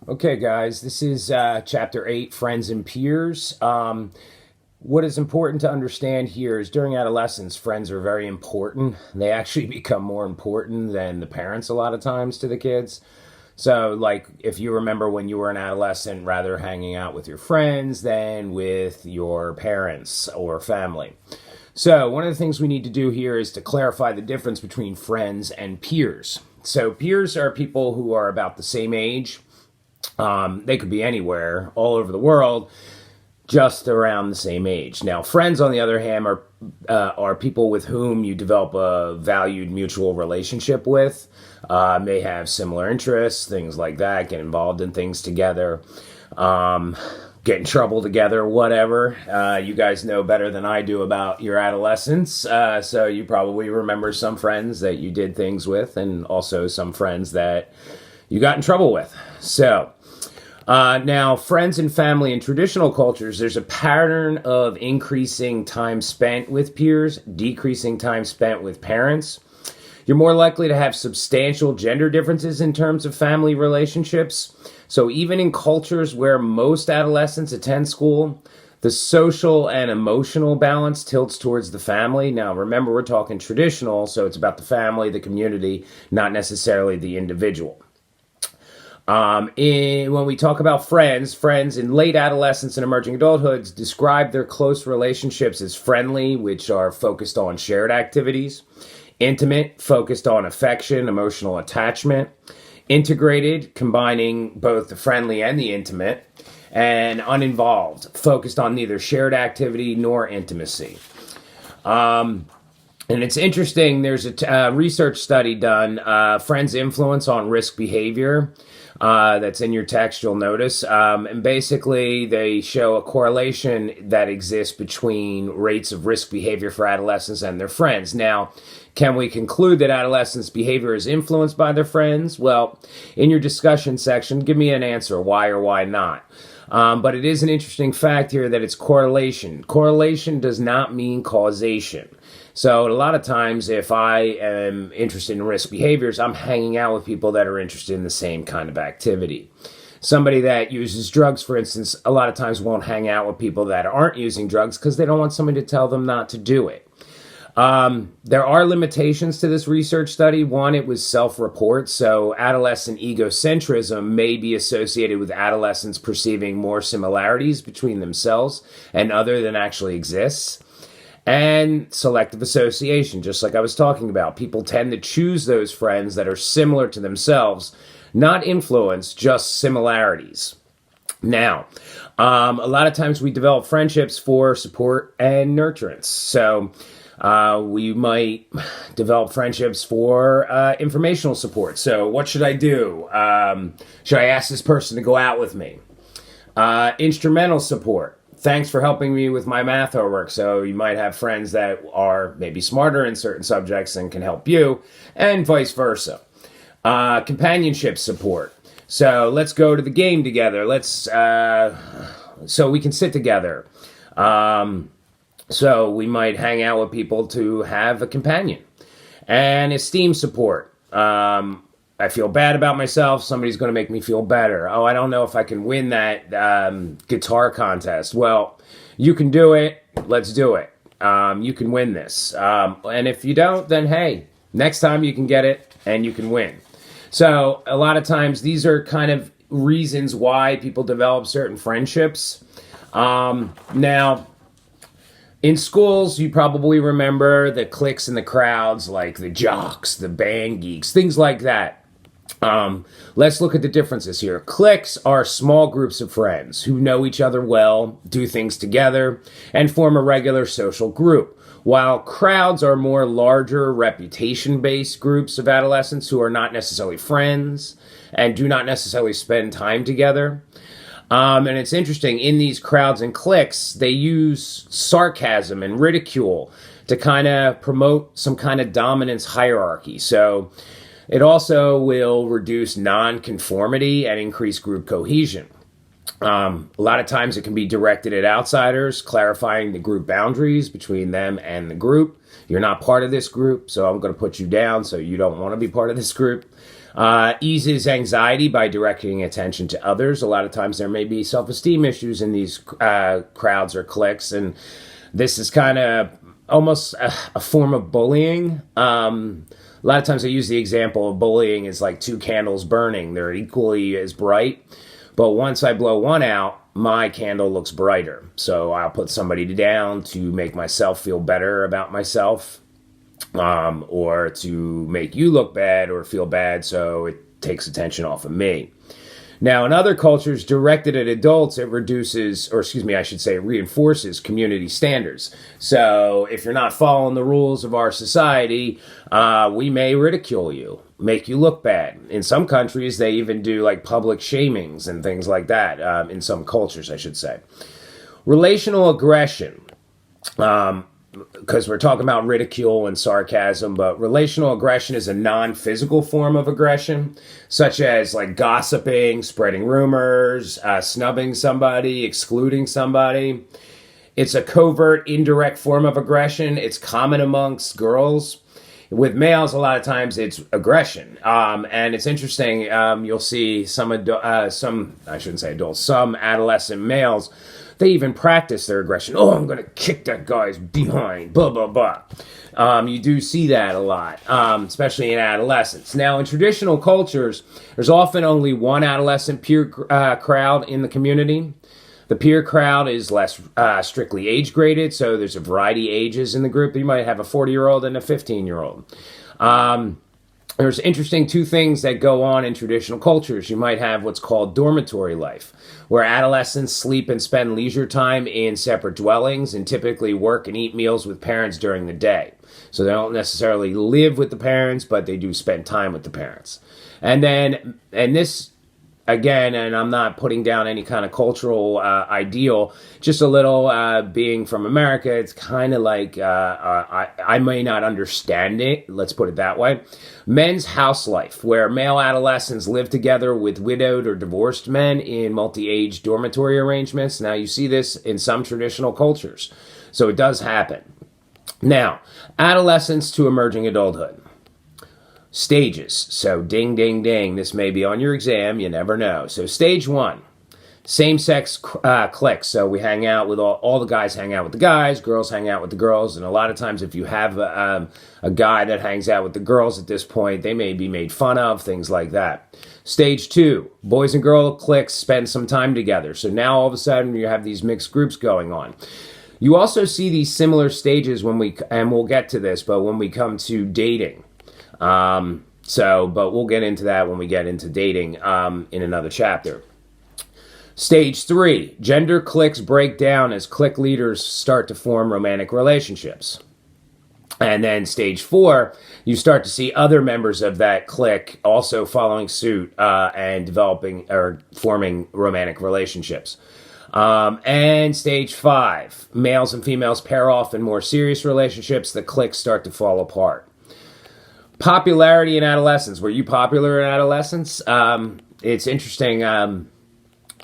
Okay, guys, this is chapter 8, Friends and Peers. What is important to understand here is during adolescence, friends are very important. They actually become more important than the parents a lot of times to the kids. So, like, if you remember when you were an adolescent, rather hanging out with your friends than with your parents or family. So, one of the things we need to do here is to clarify the difference between friends and peers. So, peers are people who are about the same age. They could be anywhere, all over the world, just around the same age. Now, friends, on the other hand, are people with whom you develop a valued mutual relationship with. May have similar interests, things like that. Get involved in things together. Get in trouble together, whatever. You guys know better than I do about your adolescence, so you probably remember some friends that you did things with, and also some friends that you got in trouble with. So, now, friends and family in traditional cultures, there's a pattern of increasing time spent with peers, decreasing time spent with parents. You're more likely to have substantial gender differences in terms of family relationships. So even in cultures where most adolescents attend school, the social and emotional balance tilts towards the family. Now, remember, we're talking traditional, so it's about the family, the community, not necessarily the individual. When we talk about friends in late adolescence and emerging adulthood describe their close relationships as friendly, which are focused on shared activities, intimate, focused on affection, emotional attachment, integrated, combining both the friendly and the intimate, and uninvolved, focused on neither shared activity nor intimacy. And it's interesting, there's a research study done, Friends' Influence on Risk Behavior, that's in your text, you'll notice. And basically, they show a correlation that exists between rates of risk behavior for adolescents and their friends. Now, can we conclude that adolescents' behavior is influenced by their friends? Well, in your discussion section, give me an answer, why or why not. But it is an interesting fact here that it's correlation. Correlation does not mean causation. So a lot of times, if I am interested in risk behaviors, I'm hanging out with people that are interested in the same kind of activity. Somebody that uses drugs, for instance, a lot of times won't hang out with people that aren't using drugs because they don't want somebody to tell them not to do it. There are limitations to this research study. One, it was self-report, so adolescent egocentrism may be associated with adolescents perceiving more similarities between themselves and other than actually exists. And selective association, just like I was talking about. People tend to choose those friends that are similar to themselves, not influence, just similarities. Now, a lot of times we develop friendships for support and nurturance. So we might develop friendships for informational support. So what should I do? Should I ask this person to go out with me? Instrumental support. Thanks for helping me with my math homework. So you might have friends that are maybe smarter in certain subjects and can help you, and vice versa. Companionship support. So let's go to the game together. So we can sit together. So we might hang out with people to have a companion. And esteem support. I feel bad about myself. Somebody's going to make me feel better. Oh, I don't know if I can win that guitar contest. Well, you can do it. Let's do it. You can win this. And if you don't, then hey, next time you can get it and you can win. So a lot of times these are kind of reasons why people develop certain friendships. Now, in schools, you probably remember the cliques and the crowds, like the jocks, the band geeks, things like that. Let's look at the differences here. Cliques are small groups of friends who know each other well, do things together, and form a regular social group, while crowds are more larger, reputation-based groups of adolescents who are not necessarily friends and do not necessarily spend time together. And it's interesting, in these crowds and cliques, they use sarcasm and ridicule to kind of promote some kind of dominance hierarchy. So it also will reduce nonconformity and increase group cohesion. A lot of times it can be directed at outsiders, clarifying the group boundaries between them and the group. You're not part of this group, so I'm going to put you down, so you don't want to be part of this group. Eases anxiety by directing attention to others. A lot of times there may be self-esteem issues in these crowds or cliques, and this is kind of almost a form of bullying. A lot of times I use the example of bullying as like two candles burning. They're equally as bright, but once I blow one out, my candle looks brighter. So I'll put somebody down to make myself feel better about myself, or to make you look bad or feel bad, so it takes attention off of me. Now, in other cultures directed at adults, it reduces, or excuse me, I should say, it reinforces community standards. So if you're not following the rules of our society, we may ridicule you, make you look bad. In some countries, they even do like public shamings and things like that, in some cultures, I should say. Relational aggression. Because we're talking about ridicule and sarcasm, but relational aggression is a non-physical form of aggression, such as like gossiping, spreading rumors, snubbing somebody, excluding somebody. It's a covert, indirect form of aggression. It's common amongst girls. With males, a lot of times it's aggression. And it's interesting, you'll see some adolescent males, they even practice their aggression. Oh, I'm going to kick that guy's behind, blah, blah, blah. You do see that a lot, especially in adolescence. Now, in traditional cultures, there's often only one adolescent peer crowd in the community. The peer crowd is less strictly age-graded, so there's a variety of ages in the group. You might have a 40-year-old and a 15-year-old. There's interesting two things that go on in traditional cultures. You might have what's called dormitory life, where adolescents sleep and spend leisure time in separate dwellings and typically work and eat meals with parents during the day. So they don't necessarily live with the parents, but they do spend time with the parents. And this, again, and I'm not putting down any kind of cultural ideal, just a little being from America, it's kind of like, I may not understand it, let's put it that way. Men's house life, where male adolescents live together with widowed or divorced men in multi-age dormitory arrangements. Now, you see this in some traditional cultures, so it does happen. Now, adolescence to emerging adulthood. Stages. So ding, ding, ding. This may be on your exam. You never know. So stage one, same-sex cliques. So we hang out with all the guys hang out with the guys, girls hang out with the girls. And a lot of times if you have a guy that hangs out with the girls at this point, they may be made fun of, things like that. Stage two, boys and girl cliques spend some time together. So now all of a sudden you have these mixed groups going on. You also see these similar stages and we'll get to this, but when we come to dating. But we'll get into that when we get into dating in another chapter. Stage three, gender cliques break down as clique leaders start to form romantic relationships. And then stage four, you start to see other members of that clique also following suit and developing or forming romantic relationships. And stage five, males and females pair off in more serious relationships. The cliques start to fall apart. Popularity in adolescence. Were you popular in adolescence? It's interesting.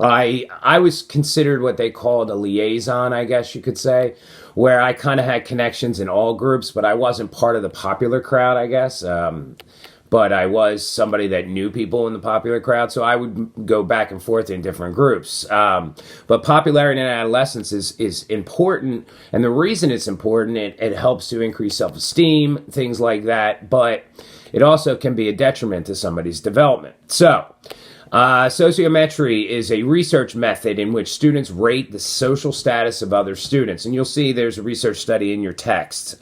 I was considered what they called a liaison, I guess you could say, where I kind of had connections in all groups, but I wasn't part of the popular crowd, I guess. But I was somebody that knew people in the popular crowd, so I would go back and forth in different groups. But popularity in adolescence is important, and the reason it's important, it helps to increase self-esteem, things like that, but it also can be a detriment to somebody's development. So, sociometry is a research method in which students rate the social status of other students, and you'll see there's a research study in your text.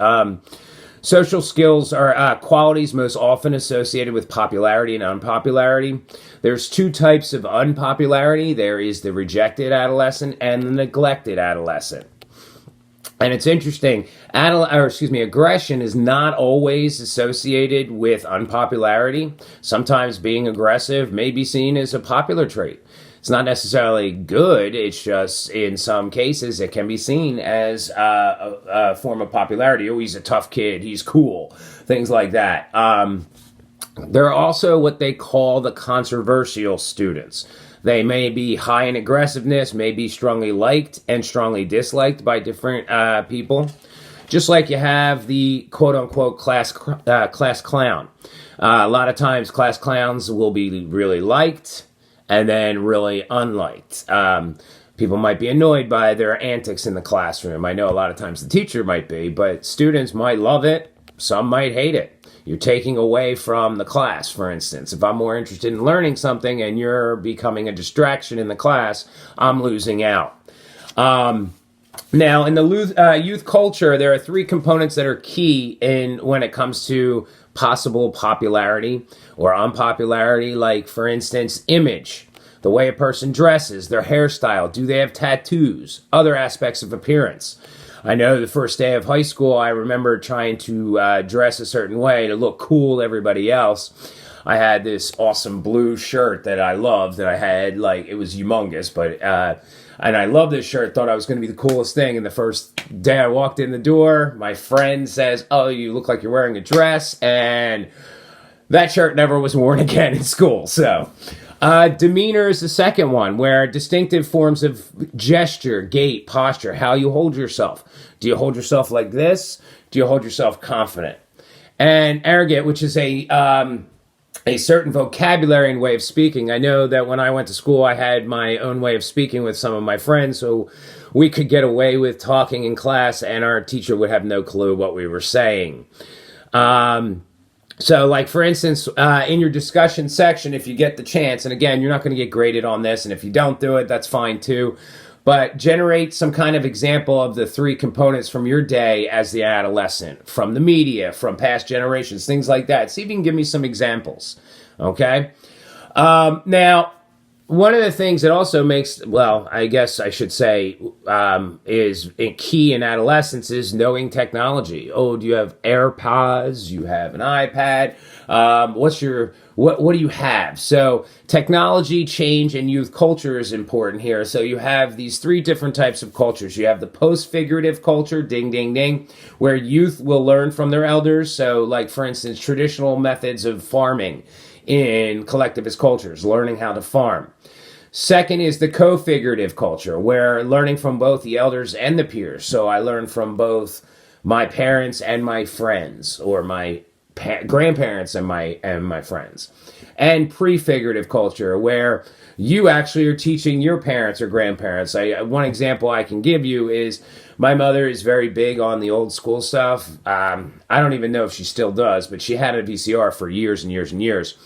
Social skills are qualities most often associated with popularity and unpopularity. There's two types of unpopularity. There is the rejected adolescent and the neglected adolescent. And it's interesting, aggression is not always associated with unpopularity. Sometimes being aggressive may be seen as a popular trait. It's not necessarily good, it's just, in some cases, it can be seen as a form of popularity. Oh, he's a tough kid, he's cool, things like that. There are also what they call the controversial students. They may be high in aggressiveness, may be strongly liked and strongly disliked by different people. Just like you have the quote-unquote class clown. A lot of times class clowns will be really liked and then really unliked. People might be annoyed by their antics in the classroom. I know a lot of times the teacher might be, but students might love it. Some might hate it. You're taking away from the class, for instance. If I'm more interested in learning something and you're becoming a distraction in the class, I'm losing out. Now, in the youth culture, there are three components that are key when it comes to possible popularity or unpopularity, like, for instance, image, the way a person dresses, their hairstyle, do they have tattoos, other aspects of appearance. I know the first day of high school, I remember trying to dress a certain way to look cool to everybody else. I had this awesome blue shirt that I loved that I had, like, it was humongous, but, and I loved this shirt, thought I was going to be the coolest thing. And the first day I walked in the door, my friend says, "Oh, you look like you're wearing a dress." And that shirt never was worn again in school. So, demeanor is the second one, where distinctive forms of gesture, gait, posture, how you hold yourself. Do you hold yourself like this? Do you hold yourself confident? And arrogant, which is a certain vocabulary and way of speaking. I know that when I went to school, I had my own way of speaking with some of my friends, so we could get away with talking in class, and our teacher would have no clue what we were saying. So, like, for instance, in your discussion section, if you get the chance, and again, you're not going to get graded on this, and if you don't do it, that's fine too, but generate some kind of example of the three components from your day as the adolescent, from the media, from past generations, things like that. See if you can give me some examples, okay? Now, one of the things that also makes, well, I guess I should say, is key in adolescence is knowing technology. Oh, do you have AirPods? You have an iPad? What do you have? So technology change and youth culture is important here. So you have these three different types of cultures. You have the post-figurative culture, ding, ding, ding, where youth will learn from their elders. So, like, for instance, traditional methods of farming in collectivist cultures, learning how to farm. Second is the co-figurative culture, where learning from both the elders and the peers. So I learn from both my parents and my friends, or my grandparents and my friends. And prefigurative culture, where you actually are teaching your parents or grandparents. One example I can give you is my mother is very big on the old school stuff. I don't even know if she still does, but she had a VCR for years and years and years.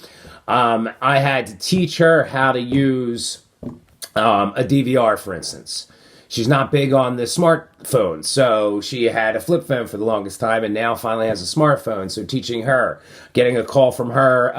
I had to teach her how to use a DVR, for instance. She's not big on the smartphone, so she had a flip phone for the longest time, and now finally has a smartphone. So teaching her, getting a call from her,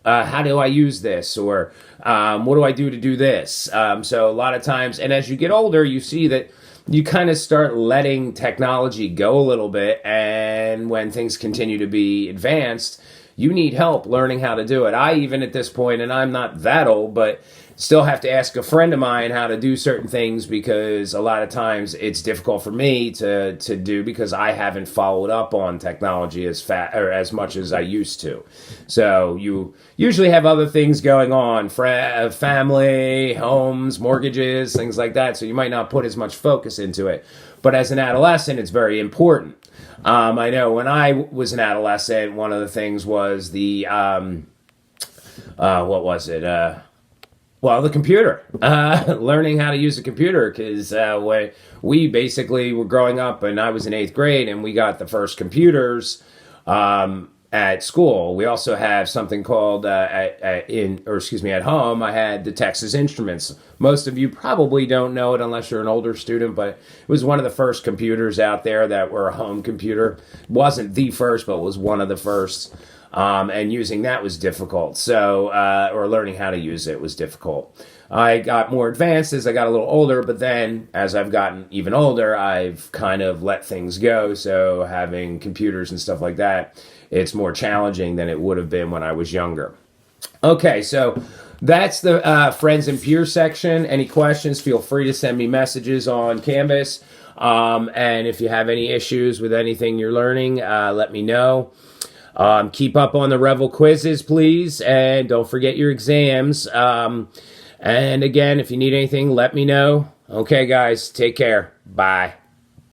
how do I use this? Or what do I do to do this? So a lot of times, and as you get older, you see that you kind of start letting technology go a little bit, and when things continue to be advanced, you need help learning how to do it. I even at this point, and I'm not that old, but still have to ask a friend of mine how to do certain things, because a lot of times it's difficult for me to do because I haven't followed up on technology as much as I used to. So you usually have other things going on, family, homes, mortgages, things like that. So you might not put as much focus into it. But as an adolescent, it's very important. I know when I was an adolescent, one of the things was the, what was it? Well, the computer, learning how to use a computer, because we basically were growing up, and I was in 8th grade, and we got the first computers at school. We also have something called, at home, I had the Texas Instruments. Most of you probably don't know it unless you're an older student, but it was one of the first computers out there that were a home computer. It wasn't the first, but was one of the first. And using that was difficult. So, or learning how to use it was difficult. I got more advanced as I got a little older, but then as I've gotten even older, I've kind of let things go. So having computers and stuff like that, it's more challenging than it would have been when I was younger. Okay, so that's the friends and peers section. Any questions, feel free to send me messages on Canvas. And if you have any issues with anything you're learning, let me know. Keep up on the Revel quizzes, please, and don't forget your exams. And again, if you need anything, let me know. Okay, guys, take care. Bye.